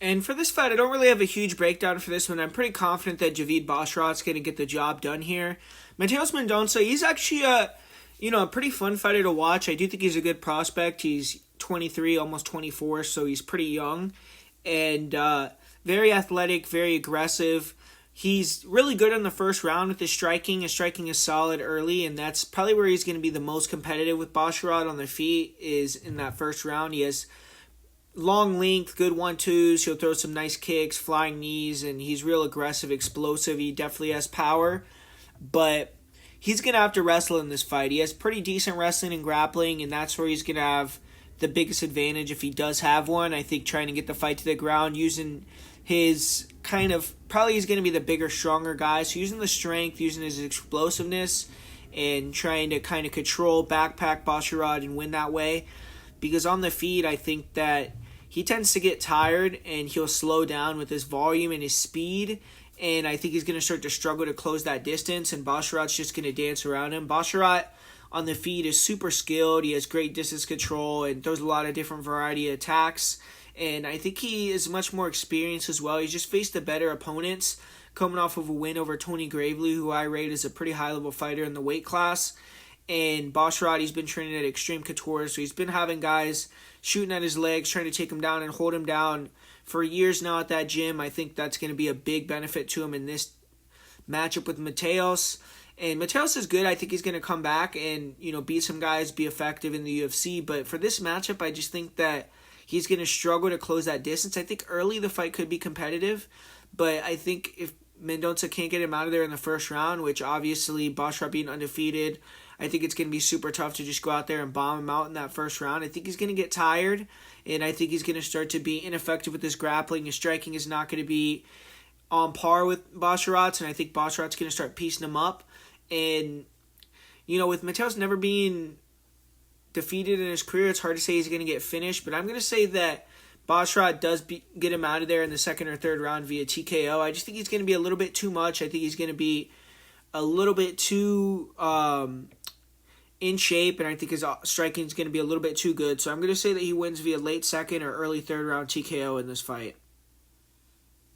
And for this fight, I don't really have a huge breakdown for this one. I'm pretty confident that Javid Basharat's going to get the job done here. Mateus Mendonca, he's actually a pretty fun fighter to watch. I do think he's a good prospect. He's 23, almost 24, so he's pretty young. And very athletic, very aggressive. He's really good in the first round with his striking. His striking is solid early, and that's probably where he's going to be the most competitive with Basharat on the feet is in that first round. He has long length, good 1-2s. He'll throw some nice kicks, flying knees, and he's real aggressive, explosive. He definitely has power, but he's going to have to wrestle in this fight. He has pretty decent wrestling and grappling, and that's where he's going to have the biggest advantage if he does have one. I think trying to get the fight to the ground using his probably he's going to be the bigger, stronger guy. So using the strength, using his explosiveness, and trying to kind of control, backpack Basharat and win that way. Because on the feet, I think that he tends to get tired and he'll slow down with his volume and his speed. And I think he's going to start to struggle to close that distance. And Basharat's just going to dance around him. Basharat on the feet is super skilled. He has great distance control and throws a lot of different variety of attacks. And I think he is much more experienced as well. He's just faced the better opponents, coming off of a win over Tony Gravely, who I rate as a pretty high-level fighter in the weight class. And Basharat, he's been training at Extreme Couture, so he's been having guys shooting at his legs, trying to take him down and hold him down for years now at that gym. I think that's going to be a big benefit to him in this matchup with Mateus. And Mateus is good. I think he's going to come back and, beat some guys, be effective in the UFC. But for this matchup, I just think that he's going to struggle to close that distance. I think early the fight could be competitive, but I think if Mendonca can't get him out of there in the first round, which obviously Basharat being undefeated, I think it's going to be super tough to just go out there and bomb him out in that first round. I think he's going to get tired, and I think he's going to start to be ineffective with his grappling. His striking is not going to be on par with Basharat's, and I think Basharat's going to start piecing him up. And, with Mateus never being defeated in his career, it's hard to say he's going to get finished, but I'm going to say that Basharat does get him out of there in the second or third round via TKO. I just think he's going to be a little bit too much. I think he's going to be a little bit too in shape, and I think his striking is going to be a little bit too good. So I'm going to say that he wins via late second or early third round TKO in this fight.